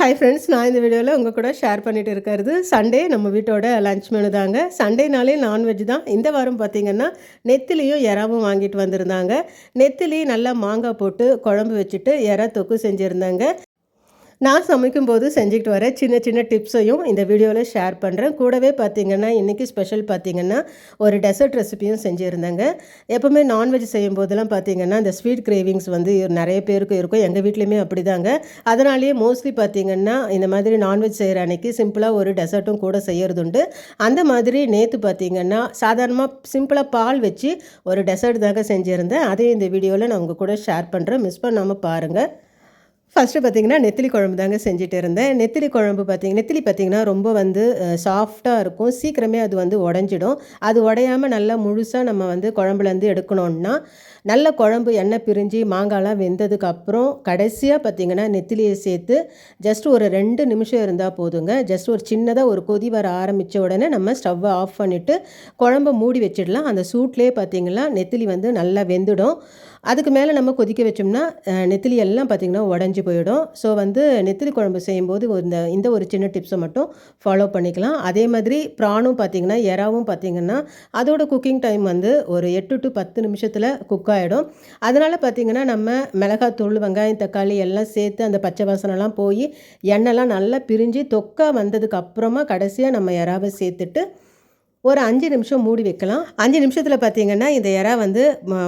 Hi friends, நான் இந்த வீடியோவில் உங்கள் கூட ஷேர் பண்ணிட்டு இருக்கிறது சண்டே நம்ம வீட்டோட லன்ச் மெனு தாங்க. சண்டேனாலே நான்வெஜ் தான். இந்த வாரம் பார்த்திங்கன்னா நெத்திலியும் எறாவும் வாங்கிட்டு வந்திருந்தாங்க. நெத்திலி நல்லா மாங்காய் போட்டு குழம்பு வச்சுட்டு எறா தொக்கு செஞ்சுருந்தாங்க. நான் சமைக்கும்போது செஞ்சுக்கிட்டு வர சின்ன சின்ன டிப்ஸையும் இந்த வீடியோவில் ஷேர் பண்ணுறேன். கூடவே பார்த்திங்கன்னா இன்றைக்கி ஸ்பெஷல் பார்த்திங்கன்னா ஒரு டெசர்ட் ரெசிபியும் செஞ்சுருந்தேங்க. எப்போவுமே நான்வெஜ் செய்யும்போதெல்லாம் பார்த்திங்கன்னா இந்த ஸ்வீட் கிரேவிங்ஸ் வந்து நிறைய பேருக்கு இருக்கும். எங்கள் வீட்லேயுமே அப்படி தாங்க. அதனாலேயே மோஸ்ட்லி பார்த்திங்கன்னா இந்த மாதிரி நான்வெஜ் செய்கிற அன்றைக்கி சிம்பிளாக ஒரு டெசர்ட்டும் கூட செய்கிறதுண்டு. அந்த மாதிரி நேற்று பார்த்திங்கன்னா சாதாரணமாக சிம்பிளாக பால் வச்சு ஒரு டெசர்ட் தாங்க செஞ்சுருந்தேன். அதையும் இந்த வீடியோவில் நான் உங்கள் கூட ஷேர் பண்ணுறேன். மிஸ் பண்ணாமல் பாருங்கள். ஃபஸ்ட்டு பார்த்திங்கன்னா நெத்திலி குழம்பு தாங்க செஞ்சுட்டு இருந்தேன். நெத்திலி பார்த்திங்கன்னா ரொம்ப வந்து சாஃப்டாக இருக்கும். சீக்கிரமே அது வந்து உடஞ்சிடும். அது உடையாமல் நல்லா முழுசாக நம்ம வந்து குழம்புலேருந்து எடுக்கணுன்னா நல்ல குழம்பு எண்ணெய் பிரிஞ்சு மாங்காய்லாம் வெந்ததுக்கப்புறம் கடைசியாக பார்த்திங்கன்னா நெத்திலியை சேர்த்து ஜஸ்ட் ஒரு 2 நிமிஷம் இருந்தால் போதுங்க. ஜஸ்ட் ஒரு சின்னதாக ஒரு கொதி வர ஆரம்பித்த உடனே நம்ம ஸ்டவ்வை ஆஃப் பண்ணிவிட்டு குழம்பை மூடி வச்சிடலாம். அந்த சூட்லேயே பார்த்திங்கன்னா நெத்திலி வந்து நல்லா வெந்துடும். அதுக்கு மேலே நம்ம கொதிக்க வச்சோம்னா நெத்திலி எல்லாம் பார்த்திங்கன்னா உடஞ்சி போயிடும். ஸோ வந்து நெத்திலி குழம்பு செய்யும்போது இந்த ஒரு சின்ன டிப்ஸை மட்டும் ஃபாலோ பண்ணிக்கலாம். அதே மாதிரி ப்ரானும் பார்த்திங்கன்னா எறாவும் பார்த்திங்கன்னா அதோட குக்கிங் டைம் வந்து ஒரு 8 to 10 நிமிஷத்தில் குக் ஆகிடும். அதனால் பார்த்திங்கன்னா நம்ம மிளகாத்தூள், வெங்காயம், தக்காளி எல்லாம் சேர்த்து அந்த பச்சை வாசனைலாம் போய் எண்ணெய்லாம் நல்லா பிரிஞ்சு தொக்கா வந்ததுக்கு அப்புறமா கடைசியாக நம்ம எறாவை சேர்த்துட்டு ஒரு 5 நிமிஷம் மூடி வைக்கலாம். 5 நிமிஷத்தில் பார்த்திங்கன்னா இந்த எறா வந்து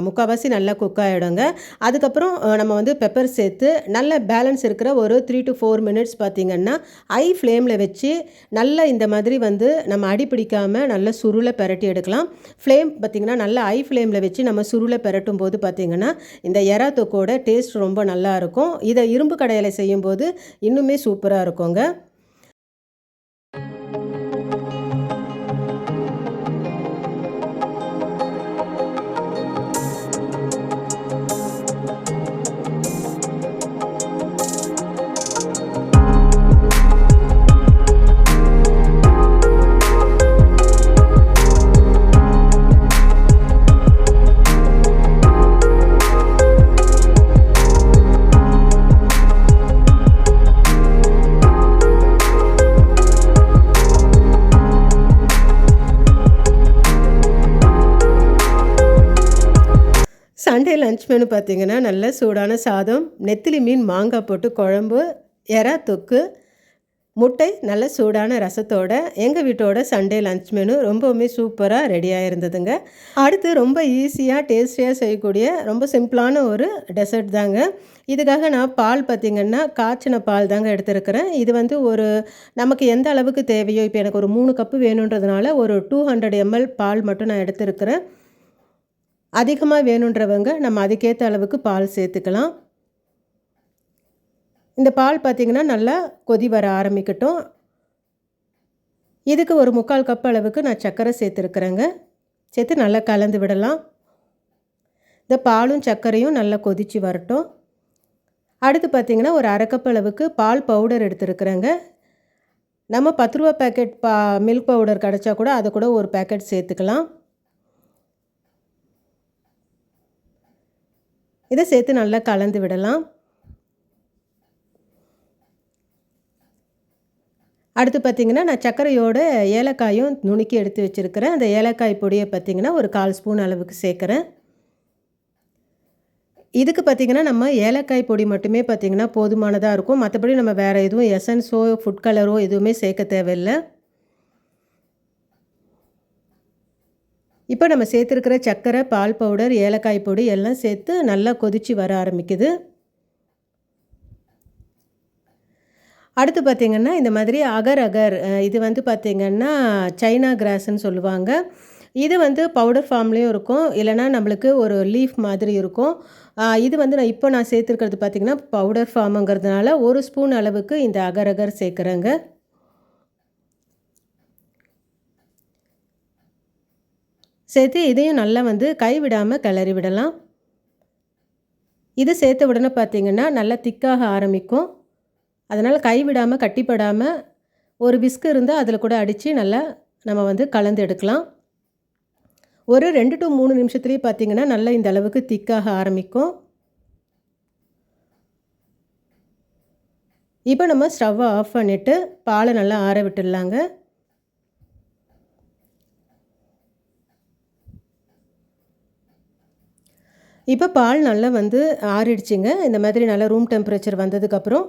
முக்கால்வாசி நல்லா குக் ஆகிடுங்க. அதுக்கப்புறம் நம்ம வந்து பெப்பர் சேர்த்து நல்ல பேலன்ஸ் இருக்கிற ஒரு 3 to 4 மினிட்ஸ் பார்த்திங்கன்னா ஹை ஃப்ளேமில் வச்சு நல்லா இந்த மாதிரி வந்து நம்ம அடி பிடிக்காமல் நல்லா சுருளை பெரட்டி எடுக்கலாம். ஃப்ளேம் பார்த்திங்கன்னா நல்லா ஹை ஃப்ளேமில் வச்சு நம்ம சுருளை பெரட்டும் போது பார்த்திங்கன்னா இந்த எறா தொக்கோட டேஸ்ட் ரொம்ப நல்லாயிருக்கும். இதை இரும்பு கடாயில் செய்யும்போது இன்னுமே சூப்பராக இருக்குங்க. சண்டே லன்ச் மெனு பார்த்திங்கன்னா நல்ல சூடான சாதம், நெத்திலி மீன் மாங்காய் போட்டு குழம்பு, எறா தொக்கு, முட்டை, நல்ல சூடான ரசத்தோட எங்கள் வீட்டோட சண்டே லன்ச் மெனு ரொம்பவுமே சூப்பராக ரெடியாக இருந்ததுங்க. அடுத்து ரொம்ப ஈஸியாக டேஸ்டியாக செய்யக்கூடிய ரொம்ப சிம்பிளான ஒரு டெசர்ட் தாங்க. இதுக்காக நான் பால் பார்த்திங்கன்னா காய்ச்சின பால் தாங்க எடுத்துருக்கிறேன். இது வந்து ஒரு நமக்கு எந்த அளவுக்கு தேவையோ, இப்போ எனக்கு ஒரு 3 கப்பு வேணுன்றதுனால ஒரு 200 ml பால் மட்டும் நான் எடுத்துருக்கிறேன். அதிகமாக வேணுன்றவங்க நம்ம அதுக்கேற்ற அளவுக்கு பால் சேர்த்துக்கலாம். இந்த பால் பார்த்திங்கன்னா நல்லா கொதி வர ஆரம்பிக்கட்டும். இதுக்கு ஒரு 3/4 கப் அளவுக்கு நான் சர்க்கரை சேர்த்துருக்குறேங்க. சேர்த்து நல்லா கலந்து விடலாம். இந்த பாலும் சர்க்கரையும் நல்லா கொதித்து வரட்டும். அடுத்து பார்த்திங்கன்னா ஒரு 1/2 கப் அளவுக்கு பால் பவுடர் எடுத்துருக்குறேங்க. நம்ம 10 ரூபா பேக்கெட் மில்க் பவுடர் கிடச்சா கூட அதை கூட ஒரு பேக்கெட் சேர்த்துக்கலாம். இதை சேர்த்து நல்லா கலந்து விடலாம். அடுத்து பார்த்திங்கன்னா நான் சர்க்கரையோட ஏலக்காயும் நுணுக்கி எடுத்து வச்சுருக்கிறேன். அந்த ஏலக்காய் பொடியை பார்த்திங்கன்னா ஒரு 1/4 ஸ்பூன் அளவுக்கு சேர்க்குறேன். இதுக்கு பார்த்திங்கன்னா நம்ம ஏலக்காய் பொடி மட்டுமே பார்த்திங்கன்னா போதுமானதாக இருக்கும். மற்றபடி நம்ம வேறு எதுவும் எசன்ஸோ ஃபுட் கலரோ எதுவுமே சேர்க்க தேவையில்லை. இப்போ நம்ம சேர்த்துருக்கிற சர்க்கரை, பால் பவுடர், ஏலக்காய் பொடி எல்லாம் சேர்த்து நல்லா கொதித்து வர ஆரம்பிக்குது. அடுத்து பார்த்திங்கன்னா இந்த மாதிரி அகர் இது வந்து பார்த்திங்கன்னா சைனா கிராஸ்ன்னு சொல்லுவாங்க. இது வந்து பவுடர் ஃபார்ம்லேயும் இருக்கும், இல்லைனா நம்மளுக்கு ஒரு லீஃப் மாதிரி இருக்கும். இது வந்து நான் சேர்த்துருக்கிறது பார்த்திங்கன்னா பவுடர் ஃபார்முங்கிறதுனால 1 ஸ்பூன் அளவுக்கு இந்த அகர் சேர்க்குறேங்க. சேர்த்து இதையும் நல்லா வந்து கைவிடாமல் கிளறி விடலாம். இது சேர்த்த உடனே பார்த்திங்கன்னா நல்லா திக்காக ஆரம்பிக்கும். அதனால் கைவிடாமல் கட்டிப்படாமல் ஒரு விஸ்க் இருந்தால் அதில் கூட அடித்து நல்லா நம்ம வந்து கலந்து எடுக்கலாம். ஒரு 2 to 3 நிமிஷத்துலேயே பார்த்திங்கன்னா நல்லா இந்த அளவுக்கு திக்காக ஆரம்பிக்கும். இப்போ நம்ம ஸ்டவ்வை ஆஃப் பண்ணிவிட்டு பாலை நல்லா ஆற விட்டுடலாங்க. இப்போ பால் நல்லா ஆறிடுச்சுங்க. இந்த மாதிரி நல்லா ரூம் டெம்பரேச்சர் வந்ததுக்கப்புறம்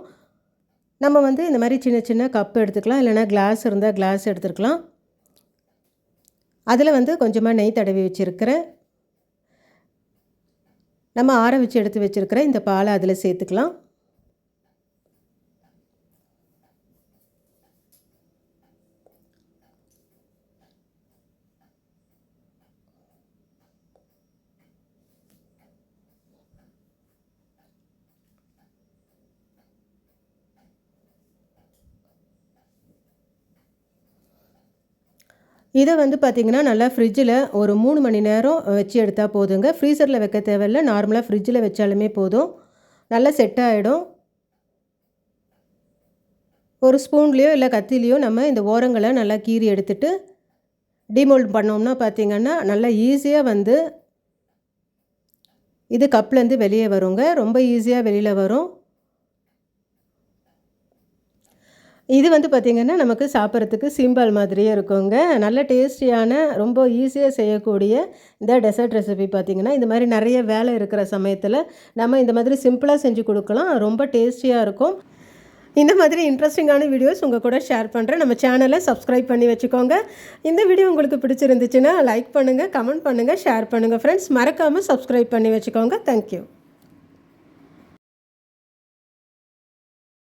நம்ம இந்த மாதிரி சின்ன சின்ன கப் எடுத்துக்கலாம், இல்லைனா கிளாஸ் இருந்தால் கிளாஸ் எடுத்துக்கலாம். அதில் கொஞ்சமாக நெய் தடவி வச்சுருக்கிறேன். நம்ம ஆற வச்சு எடுத்து வச்சுருக்கிற இந்த பாலை அதில் சேர்த்துக்கலாம். இதை பார்த்திங்கன்னா நல்லா ஃப்ரிட்ஜில் ஒரு 3 மணி நேரம் வச்சு எடுத்தால் போதுங்க. ஃப்ரீசரில் வைக்க தேவையில்லை, நார்மலாக ஃப்ரிட்ஜில் வச்சாலுமே போதும், நல்லா செட் ஆகிடும். ஒரு ஸ்பூன்லேயோ இல்லை கத்திலையோ நம்ம இந்த ஓரங்களை நல்லா கீறி எடுத்துட்டு டிமோல்ட் பண்ணோம்னா பார்த்திங்கன்னா நல்லா ஈஸியாக இது கப்லேருந்து வெளியே வருங்க. ரொம்ப ஈஸியாக வெளியில் வரும். இது பார்த்திங்கன்னா நமக்கு சாப்பிட்றதுக்கு சிம்பிள் மாதிரியே இருக்குங்க. நல்ல டேஸ்டியான, ரொம்ப ஈஸியாக செய்யக்கூடிய இந்த டெசர்ட் ரெசிபி பார்த்திங்கன்னா இந்த மாதிரி நிறைய வேலை இருக்கிற சமயத்தில் நம்ம இந்த மாதிரி சிம்பிளாக செஞ்சு கொடுக்கலாம். ரொம்ப டேஸ்டியாக இருக்கும். இந்த மாதிரி இன்ட்ரெஸ்டிங்கான வீடியோஸ் உங்கள் கூட ஷேர் பண்ணுறேன். நம்ம சேனலை சப்ஸ்கிரைப் பண்ணி வச்சுக்கோங்க. இந்த வீடியோ உங்களுக்கு பிடிச்சிருந்துச்சுன்னா லைக் பண்ணுங்கள், கமெண்ட் பண்ணுங்கள், ஷேர் பண்ணுங்கள் ஃப்ரெண்ட்ஸ். மறக்காமல் சப்ஸ்கிரைப் பண்ணி வச்சுக்கோங்க. தேங்க்யூ.